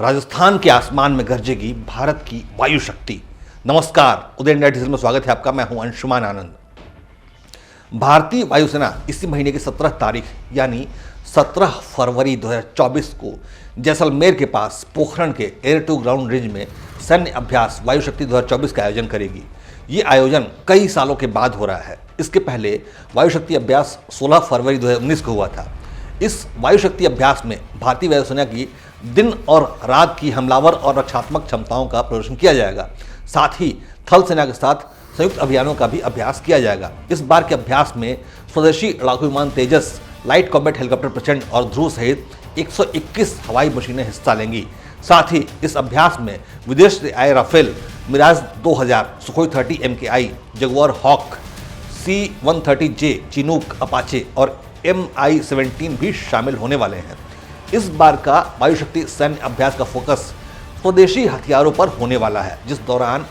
राजस्थान के आसमान में गरजेगी भारत की वायु शक्ति। नमस्कार, उदय इंडिया टीवी में स्वागत है आपका। मैं हूं अंशुमान आनंद। भारतीय वायुसेना इसी महीने की 17 तारीख यानी 17 फरवरी 2024 को जैसलमेर के पास पोखरण के एयर टू ग्राउंड रेंज में सैन्य अभ्यास वायु शक्ति 2024 का आयोजन करेगी। ये आयोजन कई सालों के बाद हो रहा है। इसके पहले वायु शक्ति अभ्यास 16 फरवरी 2019 को हुआ था। इस वायु शक्ति अभ्यास में भारतीय वायुसेना की दिन और रात की हमलावर और रक्षात्मक क्षमताओं का प्रदर्शन किया जाएगा। साथ ही थल सेना के साथ संयुक्त अभियानों का भी अभ्यास किया जाएगा। इस बार के अभ्यास में स्वदेशी लड़ाकू विमान तेजस, लाइट कॉम्बैट हेलीकॉप्टर प्रचंड और ध्रुव सहित 121 हवाई मशीनें हिस्सा लेंगी। साथ ही इस अभ्यास में विदेश से आए Rafale, Mirage 2000, Sukhoi 30 MKI, Jaguar Hawk, C-130J, Chinook, Apache और Mi-17 भी शामिल होने वाले हैं। इस बार का वायु शक्ति सैन्य अभ्यास का फोकस स्वदेशी हथियारों पर होने वाला है, जिस दौरान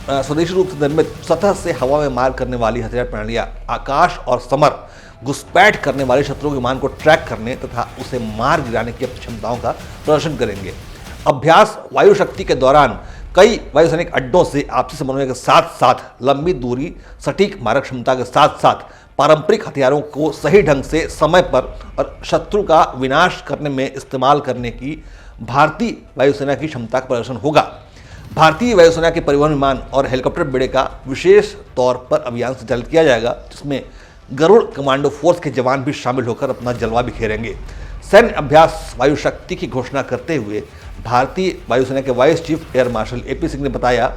स्वदेशी रूप से निर्मित सतह से हवा में मार करने वाली हथियार प्रणालियां आकाश और समर घुसपैठ करने वाले शत्रु विमान को ट्रैक करने तथा उसे मार गिराने की क्षमताओं का प्रदर्शन करेंगे। अभ्यास वायु शक्ति के दौरान कई वायुसैनिक अड्डों से आपसी समन्वय के साथ साथ लंबी दूरी सटीक मारक क्षमता के साथ साथ पारंपरिक हथियारों को सही ढंग से समय पर और शत्रु का विनाश करने में इस्तेमाल करने की भारतीय वायुसेना की क्षमता का प्रदर्शन होगा। भारतीय वायुसेना के परिवहन विमान और हेलीकॉप्टर बेड़े का विशेष तौर पर अभियान संचालित किया जाएगा, जिसमें गरुड़ कमांडो फोर्स के जवान भी शामिल होकर अपना जलवा बिखेरेंगे। सैन्य अभ्यास वायु शक्ति की घोषणा करते हुए भारतीय वायुसेना के vice chief air marshal AP Singh ने बताया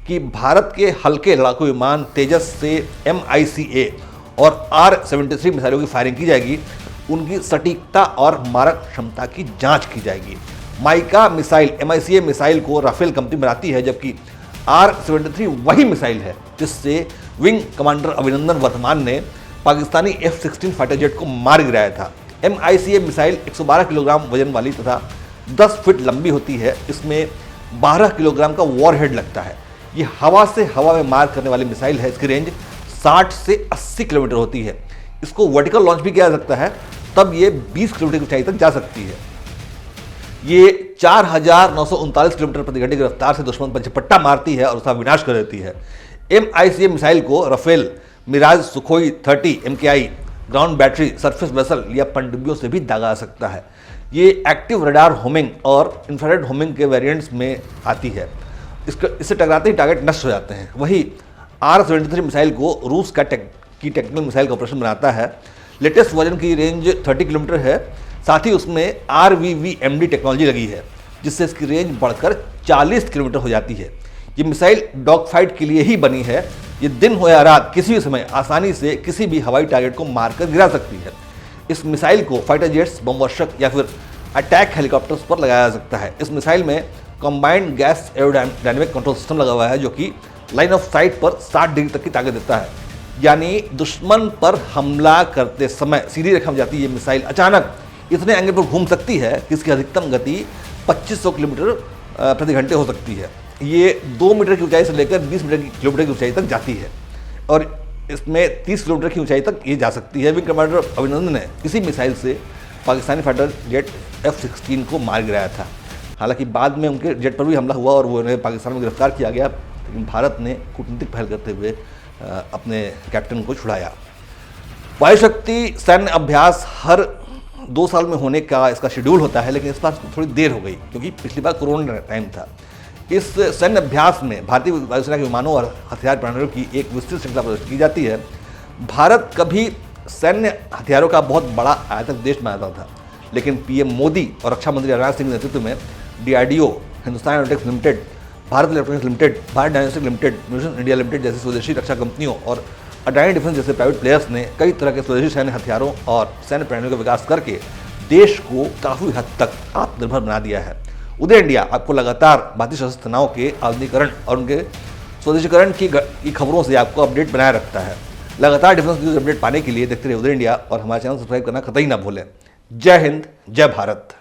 कि भारत के हल्के लड़ाकू विमान तेजस से MICA और R-73 मिसाइलों की फायरिंग की जाएगी। उनकी सटीकता और मारक क्षमता की जांच की जाएगी। माइका मिसाइल MICA मिसाइल को राफेल कंपनी बनाती है, जबकि R-73 वही मिसाइल है जिससे विंग कमांडर अभिनंदन वर्धमान ने पाकिस्तानी F-16 फाइटर जेट को मार गिराया था। MICA मिसाइल 112 किलोग्राम वजन वाली तथा 10 फीट लंबी होती है। इसमें 12 किलोग्राम का वॉरहेड लगता है। ये हवा से हवा में मार करने वाली मिसाइल है। इसकी रेंज 60 से 80 किलोमीटर होती है। इसको वर्टिकल लॉन्च भी किया जा सकता है, तब ये 20 किलोमीटर की ऊंचाई तक जा सकती है। ये 4939 किलोमीटर प्रति घंटे की रफ्तार से दुश्मन पर झपट्टा मारती है और उसका विनाश कर देती है। MICA मिसाइल को Rafale, Mirage, Sukhoi 30 MKI, ground battery, surface vessel या पनडुब्बियों से भी दागा जा सकता है। ये एक्टिव रडार होमिंग और इंफ्रारेड होमिंग के वेरिएंट्स में आती है। इससे टकराते ही टारगेट नष्ट हो जाते हैं। वही R-73 मिसाइल को रूस का टेक्निकल मिसाइल का ऑपरेशन बनाता है। लेटेस्ट वर्जन की रेंज 30 किलोमीटर है। साथ ही उसमें RVVMD टेक्नोलॉजी लगी है, जिससे इसकी रेंज बढ़कर 40 किलोमीटर हो जाती है। ये मिसाइल डॉग फाइट के लिए ही बनी है। ये दिन हो या रात किसी भी समय आसानी से किसी भी हवाई टारगेट को मारकर गिरा सकती है। इस मिसाइल को फाइटर जेट्स, बमवर्षक या फिर अटैक हेलीकॉप्टर्स पर लगाया जा सकता है। इस मिसाइल में combined gas aerodynamic control system लगा हुआ है, जो कि लाइन ऑफ साइट पर 60 डिग्री तक की ताकत देता है। यानी दुश्मन पर हमला करते समय सीधी रेखा में जाती ये मिसाइल अचानक इतने एंगल पर घूम सकती है कि इसकी अधिकतम गति 2500 किलोमीटर प्रति घंटे हो सकती है। ये 2 मीटर की ऊंचाई से लेकर 20 किलोमीटर की ऊंचाई तक जाती है और इसमें 30 किलोमीटर की ऊंचाई तक ये जा सकती है। विंग कमांडर अभिनंदन ने इसी मिसाइल से पाकिस्तानी फाइटर जेट F-16 को मार गिराया था। हालांकि बाद में उनके जेट पर भी हमला हुआ और वो उन्हें पाकिस्तान में गिरफ्तार किया गया, लेकिन भारत ने कूटनीतिक पहल करते हुए अपने कैप्टन को छुड़ाया। वायु शक्ति सैन्य अभ्यास हर 2 साल में होने का इसका शेड्यूल होता है, लेकिन इस बार थोड़ी देर हो गई क्योंकि पिछली बार कोरोना टाइम था। इस सैन्य अभ्यास में भारतीय वायुसेना के विमानों और हथियार प्रणालियों की एक विस्तृत श्रृंखला प्रदर्शित की जाती है। भारत कभी सैन्य हथियारों का बहुत बड़ा आयातक देश माना था, लेकिन PM मोदी और रक्षा मंत्री राजनाथ सिंह के नेतृत्व में DRDO, Hindustan aeronautics limited, Bharat electronics limited, Bharat diagnostic limited, museum India limited जैसी स्वदेशी रक्षा कंपनियों और अडानी डिफेंस जैसे प्राइवेट प्लेयर्स ने कई तरह के स्वदेशी सैन्य हथियारों और सैन्य प्रणालियों का विकास करके देश को काफ़ी हद तक आत्मनिर्भर बना दिया है। उदय इंडिया आपको लगातार भारतीय सशस्त्र सेनाओं के आधुनिकीकरण और उनके स्वदेशीकरण की खबरों से आपको अपडेट बनाए रखता है। लगातार डिफेंस न्यूज अपडेट पाने के लिए देखते रहिए उदय इंडिया और हमारे चैनल सब्सक्राइब करना कतई ना भूलें। जय हिंद, जय भारत।